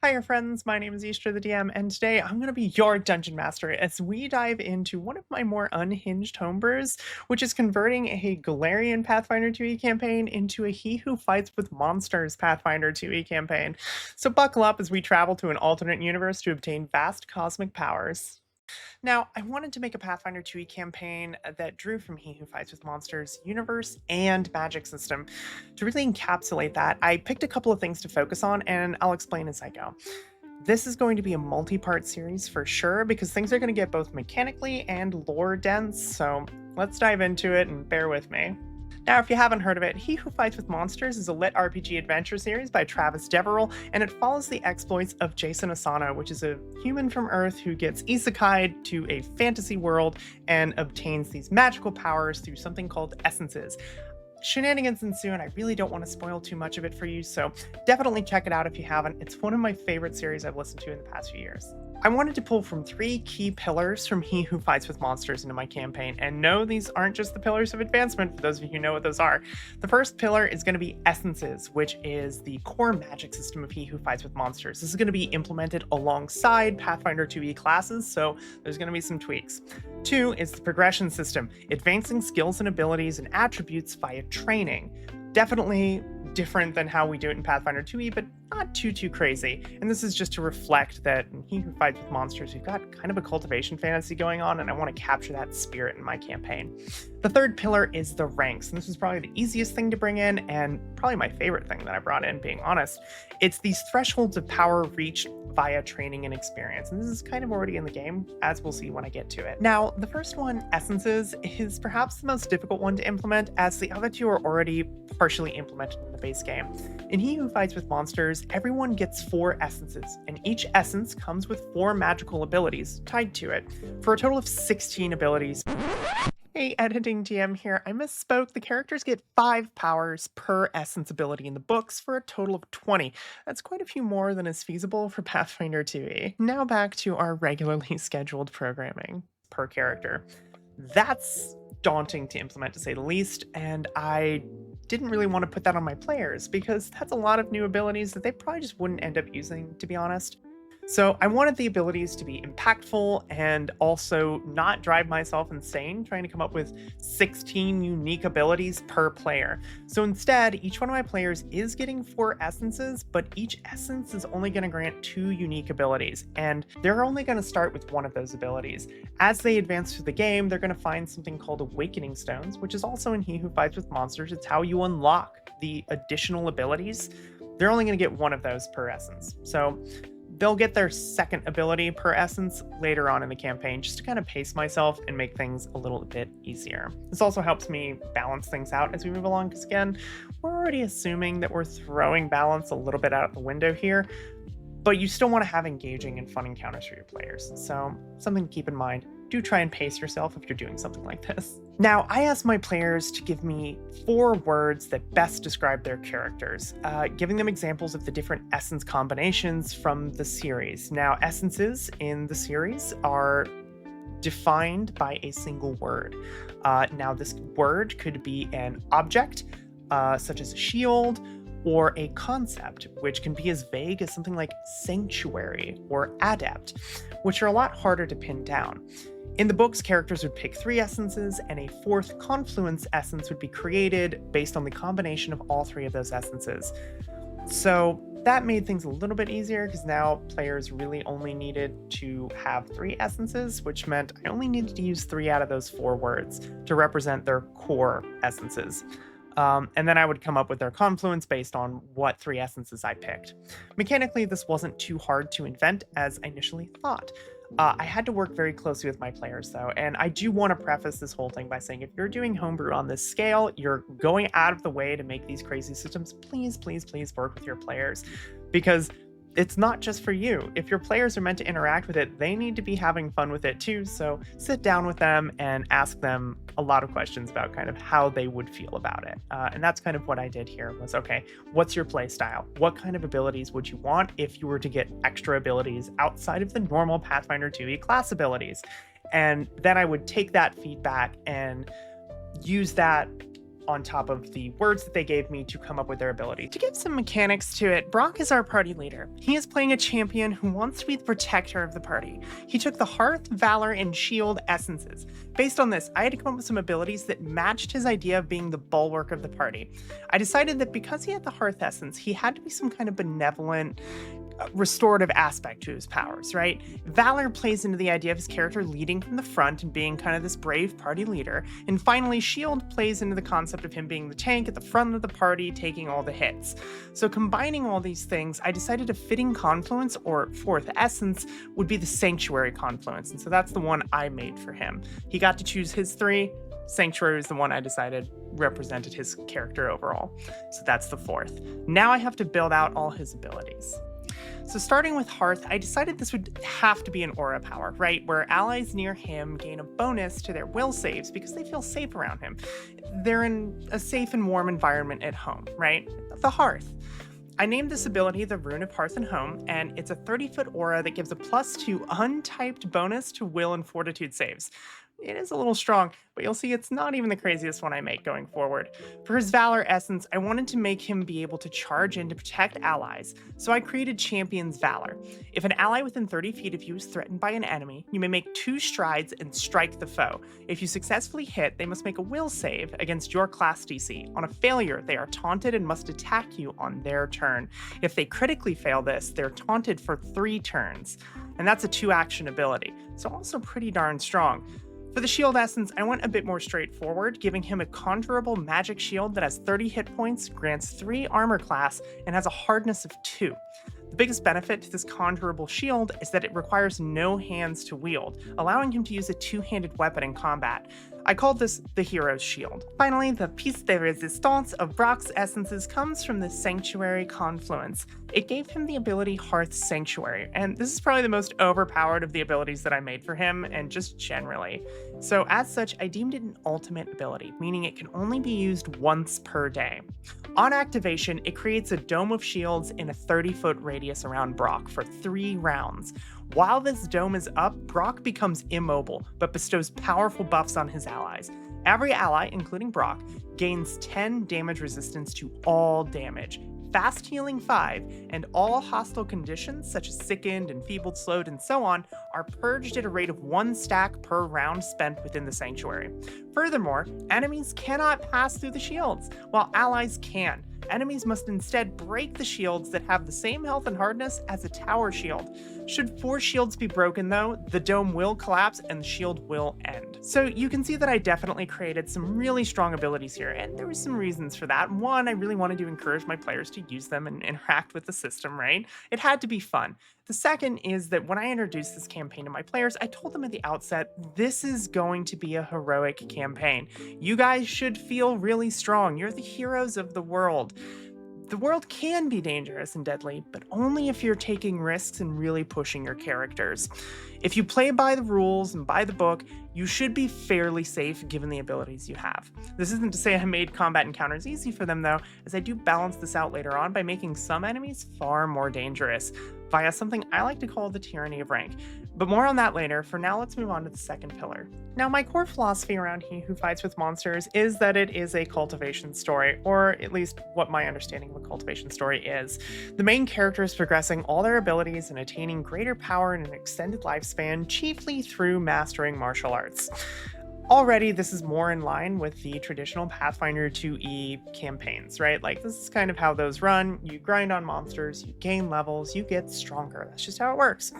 Hiya friends, my name is Istre the DM, and today I'm going to be your Dungeon Master as we dive into one of my more unhinged homebrews, which is converting a Galarian Pathfinder 2e campaign into a He Who Fights with Monsters Pathfinder 2e campaign. So buckle up as we travel to an alternate universe to obtain vast cosmic powers. Now, I wanted to make a Pathfinder 2e campaign that drew from He Who Fights with Monsters universe and magic system. To really encapsulate that, I picked a couple of things to focus on, and I'll explain as I go. This is going to be a multi-part series for sure, because things are going to get both mechanically and lore dense, so let's dive into it and bear with me. Now, if you haven't heard of it, He Who Fights with Monsters is a lit RPG adventure series by Travis Deverell, and it follows the exploits of Jason Asano, which is a human from Earth who gets isekai'd to a fantasy world and obtains these magical powers through something called essences. Shenanigans ensue, and I really don't want to spoil too much of it for you, so definitely check it out if you haven't. It's one of my favorite series I've listened to in the past few years. I wanted to pull from three key pillars from He Who Fights with Monsters into my campaign, and no, these aren't just the pillars of advancement, for those of you who know what those are. The first pillar is going to be essences, which is the core magic system of He Who Fights with Monsters. This is going to be implemented alongside Pathfinder 2e classes, so there's going to be some tweaks. Two is the progression system, advancing skills and abilities and attributes via training. Definitely different than how we do it in Pathfinder 2e, but not too crazy. And this is just to reflect that in He Who Fights with Monsters, we've got kind of a cultivation fantasy going on, and I want to capture that spirit in my campaign. The third pillar is the ranks, and this is probably the easiest thing to bring in, and probably my favorite thing that I brought in, being honest. It's these thresholds of power reached via training and experience, and this is kind of already in the game, as we'll see when I get to it. Now, the first one, Essences, is perhaps the most difficult one to implement, as the other two are already partially implemented in the base game. In He Who Fights with Monsters, everyone gets 4 essences, and each essence comes with 4 magical abilities tied to it, for a total of 16 abilities. Hey, editing DM here. I misspoke. The characters get 5 powers per essence ability in the books for a total of 20. That's quite a few more than is feasible for Pathfinder 2e. Now back to our regularly scheduled programming per character. That's daunting to implement, to say the least, and I didn't really want to put that on my players because that's a lot of new abilities that they probably just wouldn't end up using, to be honest. So I wanted the abilities to be impactful and also not drive myself insane trying to come up with 16 unique abilities per player. So instead, each one of my players is getting 4 essences, but each essence is only going to grant 2 unique abilities, and they're only going to start with one of those abilities. As they advance through the game, they're going to find something called Awakening Stones, which is also in He Who Fights with Monsters. It's how you unlock the additional abilities. They're only going to get one of those per essence. So they'll get their second ability per essence later on in the campaign, just to kind of pace myself and make things a little bit easier. This also helps me balance things out as we move along, because again, we're already assuming that we're throwing balance a little bit out the window here, but you still want to have engaging and fun encounters for your players. So something to keep in mind. Do try and pace yourself if you're doing something like this. Now, I asked my players to give me 4 words that best describe their characters, giving them examples of the different essence combinations from the series. Now, essences in the series are defined by a single word. Now, this word could be an object, such as a shield, or a concept, which can be as vague as something like sanctuary or adept, which are a lot harder to pin down. In the books, characters would pick 3 essences, and a 4th confluence essence would be created based on the combination of all 3 of those essences. So that made things a little bit easier, because now players really only needed to have 3 essences, which meant I only needed to use 3 out of those 4 words to represent their core essences. And then I would come up with their confluence based on what 3 essences I picked. Mechanically, this wasn't too hard to invent as I initially thought. I had to work very closely with my players, though, and I do want to preface this whole thing by saying if you're doing homebrew on this scale, you're going out of the way to make these crazy systems, please work with your players, because it's not just for you. If your players are meant to interact with it, they need to be having fun with it too, so sit down with them and ask them a lot of questions about kind of how they would feel about it. And that's kind of what I did here was, okay, what's your play style? What kind of abilities would you want if you were to get extra abilities outside of the normal Pathfinder 2e class abilities? And then I would take that feedback and use that on top of the words that they gave me to come up with their ability. To give some mechanics to it, Brock is our party leader. He is playing a champion who wants to be the protector of the party. He took the Hearth, Valor, and Shield essences. Based on this, I had to come up with some abilities that matched his idea of being the bulwark of the party. I decided that because he had the Hearth essence, he had to be some kind of benevolent, restorative aspect to his powers, right? Valor plays into the idea of his character leading from the front and being kind of this brave party leader. And finally, Shield plays into the concept of him being the tank at the front of the party, taking all the hits. So combining all these things, I decided a fitting confluence, or fourth essence, would be the Sanctuary confluence. And so that's the one I made for him. He got to choose his three. Sanctuary is the one I decided represented his character overall. So that's the fourth. Now I have to build out all his abilities. So starting with Hearth, I decided this would have to be an aura power, right? Where allies near him gain a bonus to their will saves because they feel safe around him. They're in a safe and warm environment at home, right? The Hearth. I named this ability the Rune of Hearth and Home, and it's a 30-foot aura that gives a +2 untyped bonus to will and fortitude saves. It is a little strong, but you'll see it's not even the craziest one I make going forward. For his Valor essence, I wanted to make him be able to charge in to protect allies, so I created Champion's Valor. If an ally within 30 feet of you is threatened by an enemy, you may make 2 strides and strike the foe. If you successfully hit, they must make a will save against your class DC. On a failure, they are taunted and must attack you on their turn. If they critically fail this, they're taunted for 3 turns. And that's a 2-action ability, so also pretty darn strong. For the shield essence, I went a bit more straightforward, giving him a conjurable magic shield that has 30 hit points, grants 3 armor class, and has a hardness of 2. The biggest benefit to this conjurable shield is that it requires no hands to wield, allowing him to use a 2-handed weapon in combat. I called this the Hero's Shield. Finally, the piece de resistance of Brock's essences comes from the Sanctuary confluence. It gave him the ability Hearth Sanctuary, and this is probably the most overpowered of the abilities that I made for him, and just generally. So as such, I deemed it an ultimate ability, meaning it can only be used once per day. On activation, it creates a dome of shields in a 30-foot radius around Brock for 3 rounds. While this dome is up, Brock becomes immobile, but bestows powerful buffs on his allies. Every ally, including Brock, gains 10 damage resistance to all damage, fast healing 5, and all hostile conditions such as sickened, enfeebled, slowed, and so on are purged at a rate of 1 stack per round spent within the sanctuary. Furthermore, enemies cannot pass through the shields, while allies can. Enemies must instead break the shields that have the same health and hardness as a tower shield. Should 4 shields be broken though, the dome will collapse and the shield will end. So you can see that I definitely created some really strong abilities here, and there were some reasons for that. One, I really wanted to encourage my players to use them and interact with the system, right? It had to be fun. The second is that when I introduced this campaign to my players, I told them at the outset, this is going to be a heroic campaign. You guys should feel really strong. You're the heroes of the world. The world can be dangerous and deadly, but only if you're taking risks and really pushing your characters. If you play by the rules and by the book, you should be fairly safe given the abilities you have. This isn't to say I made combat encounters easy for them though, as I do balance this out later on by making some enemies far more dangerous via something I like to call the tyranny of rank. But more on that later. For now, let's move on to the second pillar. Now, my core philosophy around He Who Fights with Monsters is that it is a cultivation story, or at least what my understanding of a cultivation story is. The main character is progressing all their abilities and attaining greater power in an extended lifespan, chiefly through mastering martial arts. Already, this is more in line with the traditional Pathfinder 2e campaigns, right? Like, this is kind of how those run. You grind on monsters, you gain levels, you get stronger. That's just how it works.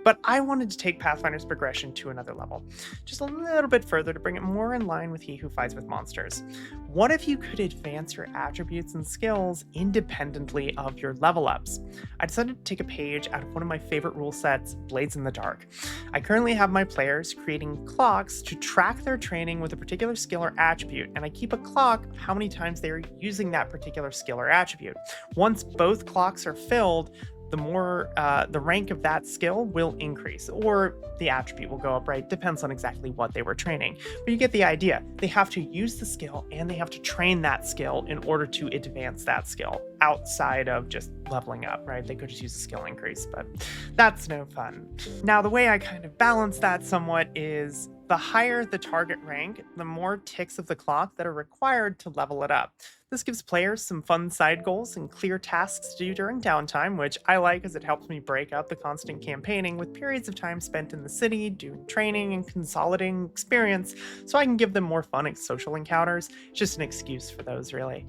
But I wanted to take Pathfinder's progression to another level, just a little bit further to bring it more in line with He Who Fights with Monsters. What if you could advance your attributes and skills independently of your level ups? I decided to take a page out of one of my favorite rule sets, Blades in the Dark. I currently have my players creating clocks to track their training with a particular skill or attribute, and I keep a clock of how many times they are using that particular skill or attribute. Once both clocks are filled, the more the rank of that skill will increase, or the attribute will go up, right? Depends on exactly what they were training. But you get the idea. They have to use the skill and they have to train that skill in order to advance that skill outside of just leveling up, right? They could just use a skill increase, but that's no fun. Now, the way I kind of balance that somewhat is The higher the target rank, the more ticks of the clock that are required to level it up. This gives players some fun side goals and clear tasks to do during downtime, which I like as it helps me break up the constant campaigning with periods of time spent in the city, doing training and consolidating experience, so I can give them more fun and social encounters. It's just an excuse for those, really.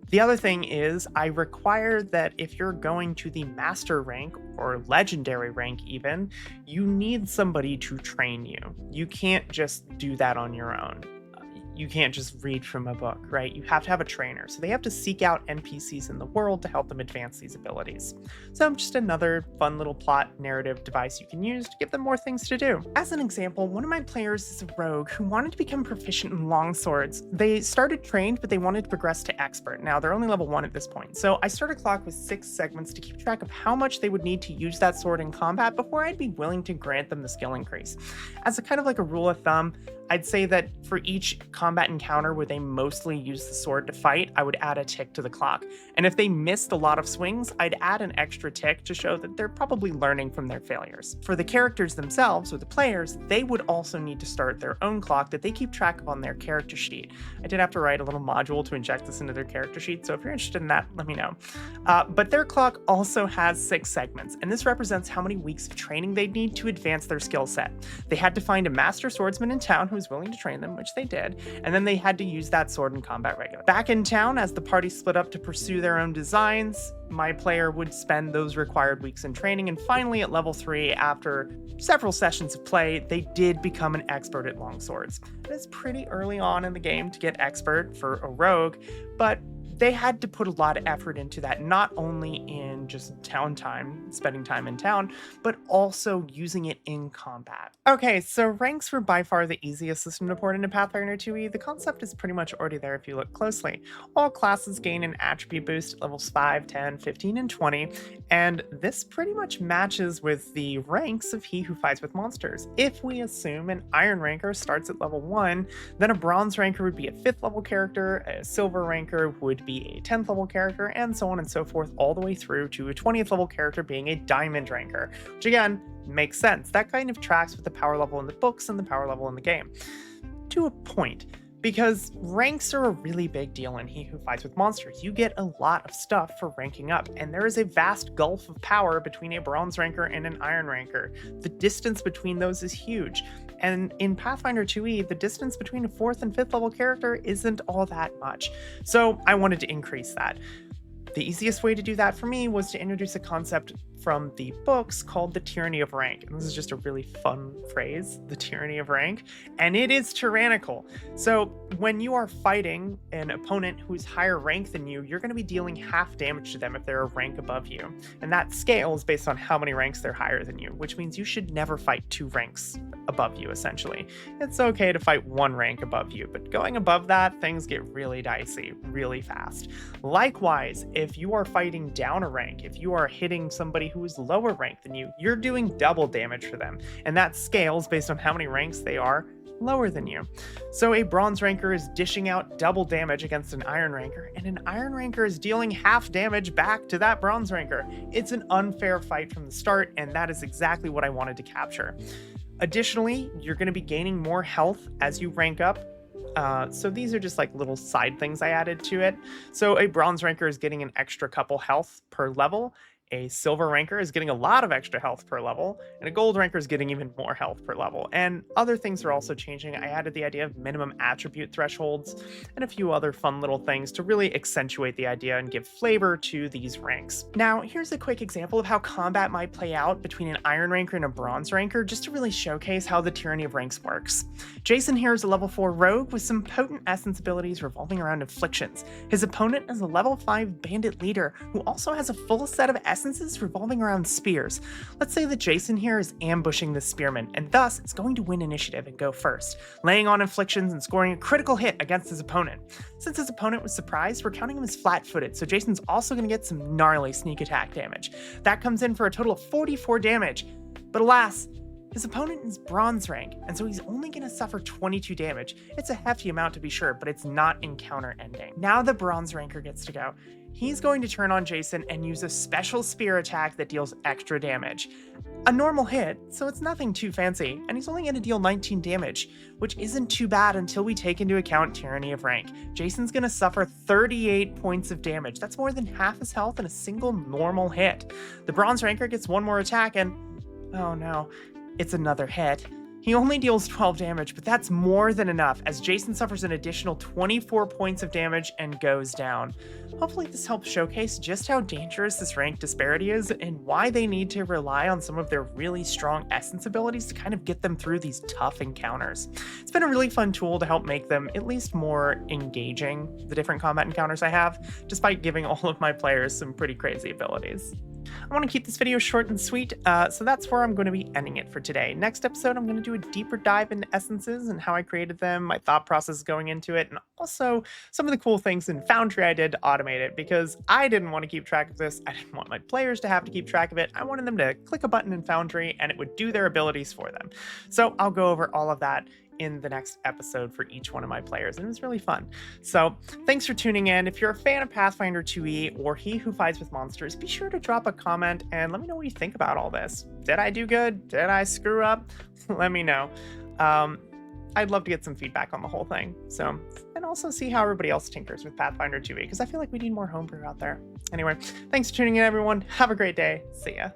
The other thing is, I require that if you're going to the master rank or legendary rank, even, you need somebody to train you. You can't just do that on your own. You can't just read from a book, right? You have to have a trainer. So they have to seek out NPCs in the world to help them advance these abilities. So just another fun little plot narrative device you can use to give them more things to do. As an example, one of my players is a rogue who wanted to become proficient in longswords. They started trained, but they wanted to progress to expert. Now they're only level 1 at this point. So I started a clock with 6 segments to keep track of how much they would need to use that sword in combat before I'd be willing to grant them the skill increase. As a kind of like a rule of thumb, I'd say that for each combat encounter where they mostly use the sword to fight, I would add a tick to the clock. And if they missed a lot of swings, I'd add an extra tick to show that they're probably learning from their failures. For the characters themselves, or the players, they would also need to start their own clock that they keep track of on their character sheet. I did have to write a little module to inject this into their character sheet, so if you're interested in that, let me know. But their clock also has 6 segments, and this represents how many weeks of training they'd need to advance their skill set. They had to find a master swordsman in town who was willing to train them, which they did, and then they had to use that sword in combat regularly. Back in town, as the party split up to pursue their own designs, my player would spend those required weeks in training, and finally at level 3, after several sessions of play, they did become an expert at longswords. It's pretty early on in the game to get expert for a rogue, but they had to put a lot of effort into that, not only in just town time, spending time in town, but also using it in combat. Okay, so ranks were by far the easiest system to port into Pathfinder 2e. The concept is pretty much already there if you look closely. All classes gain an attribute boost at levels 5, 10, 15, and 20, and this pretty much matches with the ranks of He Who Fights with Monsters. If we assume an Iron Ranker starts at level 1, then a Bronze Ranker would be a 5th level character, a Silver Ranker would be a 10th level character, and so on and so forth, all the way through to a 20th level character being a Diamond Ranker, which again, makes sense. That kind of tracks with the power level in the books and the power level in the game. To a point, because ranks are a really big deal in He Who Fights with Monsters. You get a lot of stuff for ranking up, and there is a vast gulf of power between a Bronze Ranker and an Iron Ranker. The distance between those is huge, and in Pathfinder 2e, the distance between a 4th and 5th level character isn't all that much. So I wanted to increase that. The easiest way to do that for me was to introduce a concept from the books called the tyranny of rank. And this is just a really fun phrase, the tyranny of rank, and it is tyrannical. So when you are fighting an opponent who's higher rank than you, you're going to be dealing half damage to them if they're a rank above you. And that scale is based on how many ranks they're higher than you, which means you should never fight 2 ranks above you, essentially. It's okay to fight 1 rank above you, but going above that, things get really dicey really fast. Likewise, if you are fighting down a rank, if you are hitting somebody who is lower ranked than you, you're doing double damage for them, and that scales based on how many ranks they are lower than you. So a Bronze Ranker is dishing out double damage against an Iron Ranker, and an Iron Ranker is dealing half damage back to that Bronze Ranker. It's an unfair fight from the start, and that is exactly what I wanted to capture. Additionally, you're going to be gaining more health as you rank up. So these are just like little side things I added to it. So a Bronze Ranker is getting an extra couple health per level, a Silver Ranker is getting a lot of extra health per level, and a Gold Ranker is getting even more health per level. And other things are also changing. I added the idea of minimum attribute thresholds and a few other fun little things to really accentuate the idea and give flavor to these ranks. Now, here's a quick example of how combat might play out between an Iron Ranker and a Bronze Ranker, just to really showcase how the tyranny of ranks works. Jason here is a level 4 rogue with some potent essence abilities revolving around afflictions. His opponent is a level 5 bandit leader who also has a full set of essences revolving around spears. Let's say that Jason here is ambushing the spearman, and thus is going to win initiative and go first, laying on afflictions and scoring a critical hit against his opponent. Since his opponent was surprised, we're counting him as flat-footed, so Jason's also going to get some gnarly sneak attack damage. That comes in for a total of 44 damage. But alas, His opponent is bronze rank, and so he's only going to suffer 22 damage. It's a hefty amount to be sure, but it's not encounter ending. Now the bronze ranker gets to go. He's going to turn on Jason and use a special spear attack that deals extra damage. A normal hit, so it's nothing too fancy, and he's only going to deal 19 damage, which isn't too bad until we take into account Tyranny of Rank. Jason's going to suffer 38 points of damage. That's more than half his health in a single normal hit. The bronze ranker gets one more attack and... oh no, it's another hit. He only deals 12 damage, but that's more than enough as Jason suffers an additional 24 points of damage and goes down. Hopefully this helps showcase just how dangerous this rank disparity is and why they need to rely on some of their really strong essence abilities to kind of get them through these tough encounters. It's been a really fun tool to help make them at least more engaging, the different combat encounters I have, despite giving all of my players some pretty crazy abilities. I want to keep this video short and sweet, so that's where I'm going to be ending it for today. Next episode, I'm going to do a deeper dive into essences and how I created them, my thought process going into it, and also some of the cool things in Foundry I did to automate it, because I didn't want to keep track of this. I didn't want my players to have to keep track of it. I wanted them to click a button in Foundry and it would do their abilities for them. So I'll go over all of that in the next episode for each one of my players, and it was really fun. So thanks for tuning in. If you're a fan of Pathfinder 2e or He Who Fights with Monsters, be sure to drop a comment and let me know what you think about all this. Did I do good? Did I screw up? Let me know. I'd love to get some feedback on the whole thing. So, and also see how everybody else tinkers with Pathfinder 2e, because I feel like we need more homebrew out there. Anyway, thanks for tuning in, everyone. Have a great day. See ya.